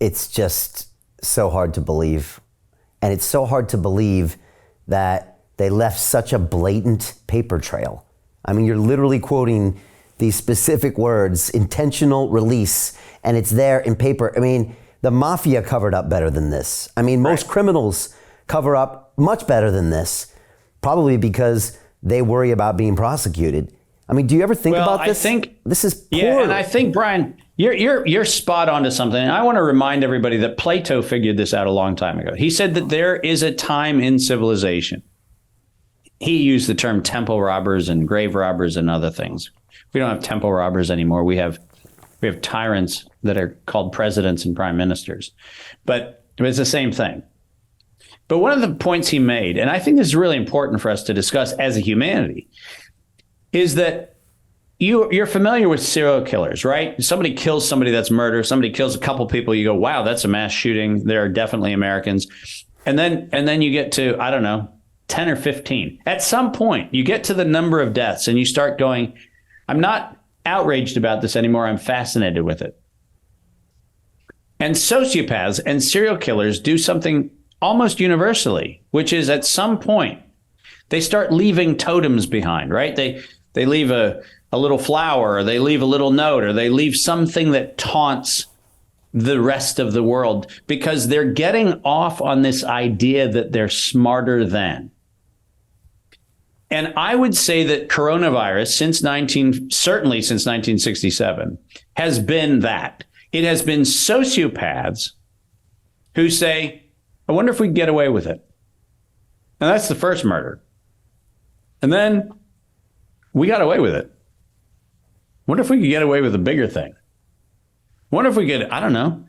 it's just so hard to believe. And it's so hard to believe that they left such a blatant paper trail. I mean, you're literally quoting these specific words, intentional release, and it's there in paper. I mean, the mafia covered up better than this. I mean, most criminals cover up much better than this, probably because they worry about being prosecuted. I mean, do you ever think about this? I think this is poor. Yeah, and I think, Brian, you're spot on to something. And I want to remind everybody that Plato figured this out a long time ago. He said that there is a time in civilization. He used the term temple robbers and grave robbers and other things. We don't have temple robbers anymore. We have tyrants that are called presidents and prime ministers. But it's the same thing. But one of the points he made, and I think this is really important for us to discuss as a humanity, is that you're familiar with serial killers, right? Somebody kills somebody, that's murder. Somebody kills a couple people. You go, wow, that's a mass shooting. There are definitely Americans. And then you get to, I don't know, 10 or 15. At some point, you get to the number of deaths and you start going, I'm not outraged about this anymore. I'm fascinated with it. And sociopaths and serial killers do something almost universally, which is at some point, they start leaving totems behind, right? They leave a little flower, or they leave a little note, or they leave something that taunts the rest of the world because they're getting off on this idea that they're smarter than. And I would say that coronavirus certainly since 1967 has been that. It has been sociopaths who say, I wonder if we can get away with it. And that's the first murder. And then we got away with it. Wonder if we could get away with a bigger thing. Wonder if we could, I don't know,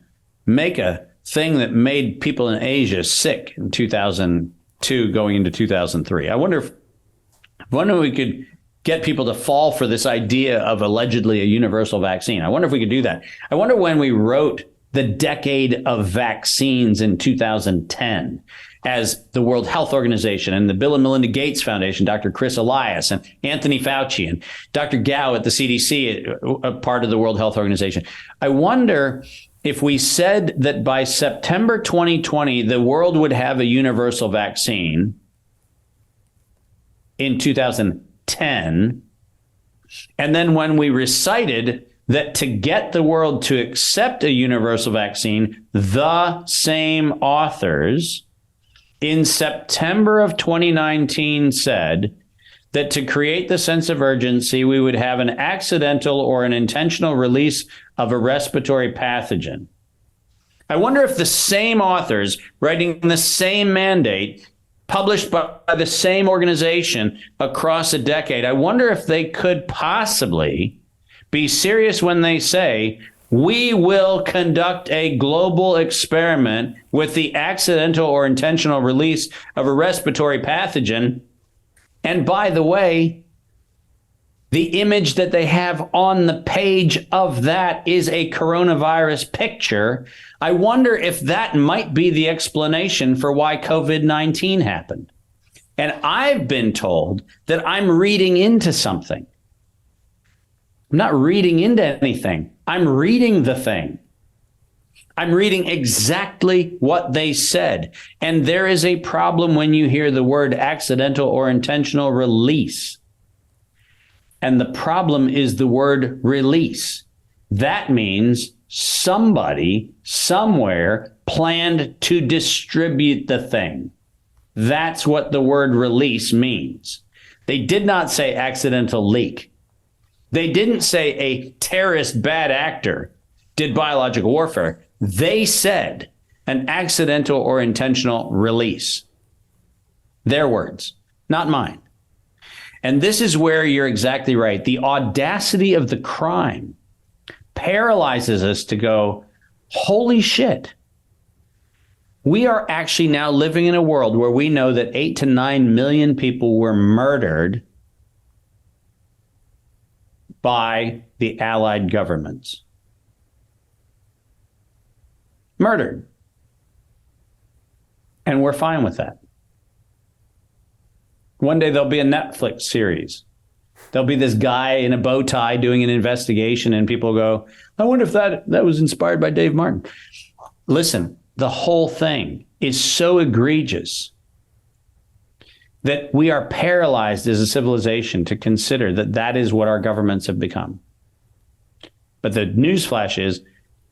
make a thing that made people in Asia sick in 2002 going into 2003. I wonder if we could get people to fall for this idea of allegedly a universal vaccine. I wonder if we could do that. I wonder when we wrote the decade of vaccines in 2010 as the World Health Organization and the Bill and Melinda Gates Foundation, Dr. Chris Elias and Anthony Fauci and Dr. Gao at the CDC, a part of the World Health Organization. I wonder if we said that by September 2020, the world would have a universal vaccine in 2010. And then when we recited that to get the world to accept a universal vaccine, the same authors in September of 2019 said that to create the sense of urgency, we would have an accidental or an intentional release of a respiratory pathogen. I wonder if the same authors writing the same mandate published by the same organization across a decade, I wonder if they could possibly be serious when they say, we will conduct a global experiment with the accidental or intentional release of a respiratory pathogen. And by the way, the image that they have on the page of that is a coronavirus picture. I wonder if that might be the explanation for why COVID-19 happened. And I've been told that I'm reading into something. I'm not reading into anything. I'm reading the thing. I'm reading exactly what they said. And there is a problem when you hear the word accidental or intentional release. And the problem is the word release. That means somebody somewhere planned to distribute the thing. That's what the word release means. They did not say accidental leak. They didn't say a terrorist bad actor did biological warfare. They said an accidental or intentional release. Their words, not mine. And this is where you're exactly right. The audacity of the crime paralyzes us to go, holy shit. We are actually now living in a world where we know that 8 to 9 million people were murdered by the allied governments. Murdered. And we're fine with that. One day there'll be a Netflix series. There'll be this guy in a bow tie doing an investigation and people go, I wonder if that was inspired by Dave Martin. Listen, the whole thing is so egregious that we are paralyzed as a civilization to consider that that is what our governments have become. But the newsflash is,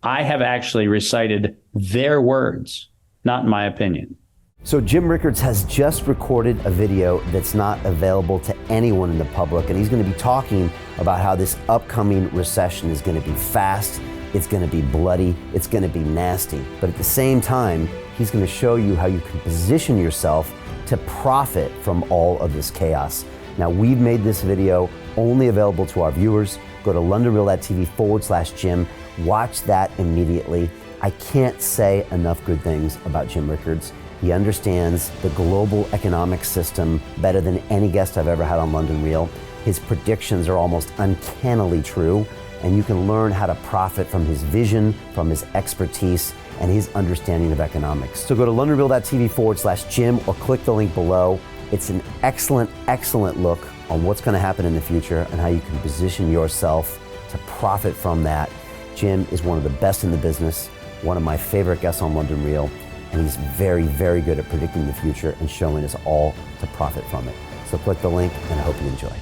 I have actually recited their words, not my opinion. So Jim Rickards has just recorded a video that's not available to anyone in the public, and he's going to be talking about how this upcoming recession is going to be fast, it's going to be bloody, it's going to be nasty. But at the same time, he's going to show you how you can position yourself to profit from all of this chaos. Now, we've made this video only available to our viewers. Go to londonreal.tv/Jim. Watch that immediately. I can't say enough good things about Jim Rickards. He understands the global economic system better than any guest I've ever had on London Real. His predictions are almost uncannily true, and you can learn how to profit from his vision, from his expertise, and his understanding of economics. So go to londonreal.tv/Jim or click the link below. It's an excellent, excellent look on what's going to happen in the future and how you can position yourself to profit from that. Jim is one of the best in the business, one of my favorite guests on London Real, and he's very, very good at predicting the future and showing us all to profit from it. So click the link, and I hope you enjoy.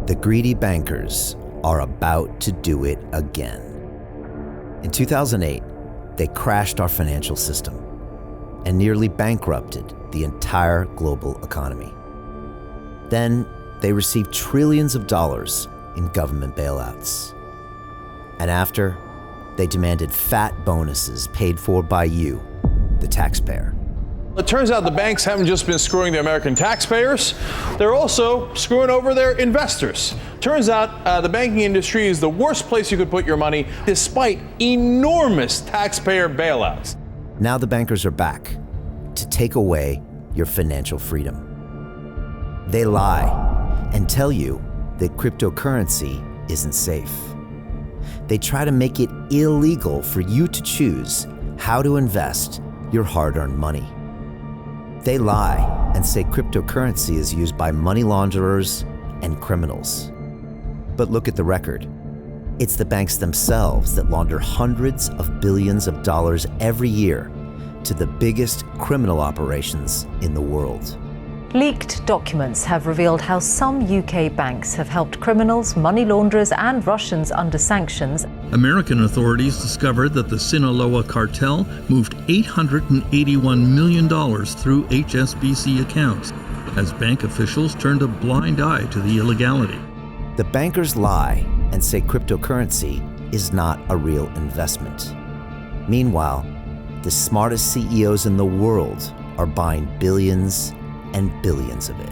The greedy bankers are about to do it again. In 2008, they crashed our financial system and nearly bankrupted the entire global economy. Then they received trillions of dollars in government bailouts. And after, they demanded fat bonuses paid for by you, the taxpayer. It turns out the banks haven't just been screwing the American taxpayers, they're also screwing over their investors. Turns out the banking industry is the worst place you could put your money, despite enormous taxpayer bailouts. Now the bankers are back to take away your financial freedom. They lie and tell you that cryptocurrency isn't safe. They try to make it illegal for you to choose how to invest your hard-earned money. They lie and say cryptocurrency is used by money launderers and criminals. But look at the record. It's the banks themselves that launder hundreds of billions of dollars every year to the biggest criminal operations in the world. Leaked documents have revealed how some UK banks have helped criminals, money launderers and Russians under sanctions. American authorities discovered that the Sinaloa cartel moved $881 million through HSBC accounts as bank officials turned a blind eye to the illegality. The bankers lie and say cryptocurrency is not a real investment. Meanwhile, the smartest CEOs in the world are buying billions and billions of it.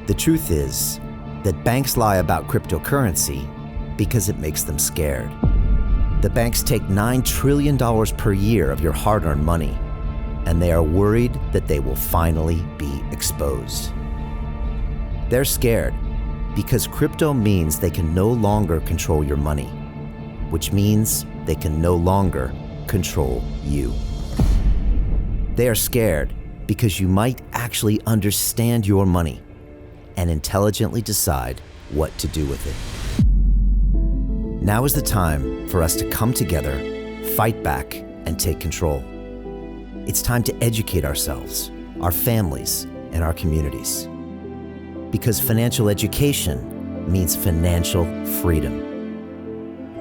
The truth is that banks lie about cryptocurrency because it makes them scared. The banks take $9 trillion per year of your hard-earned money, and they are worried that they will finally be exposed. They're scared because crypto means they can no longer control your money, which means they can no longer control you. They are scared because you might actually understand your money and intelligently decide what to do with it. Now is the time for us to come together, fight back, and take control. It's time to educate ourselves, our families, and our communities. Because financial education means financial freedom.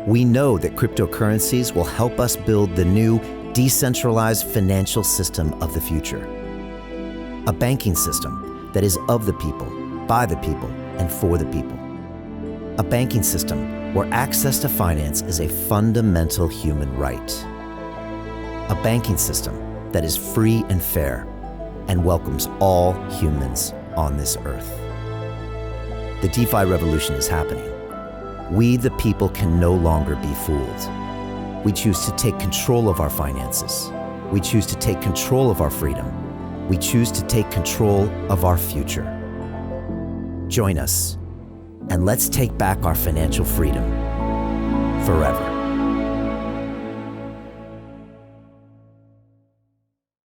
We know that cryptocurrencies will help us build the new decentralized financial system of the future. A banking system that is of the people, by the people, and for the people. A banking system where access to finance is a fundamental human right. A banking system that is free and fair and welcomes all humans on this earth. The DeFi revolution is happening. We, the people, can no longer be fooled. We choose to take control of our finances. We choose to take control of our freedom. We choose to take control of our future. Join us, and let's take back our financial freedom forever.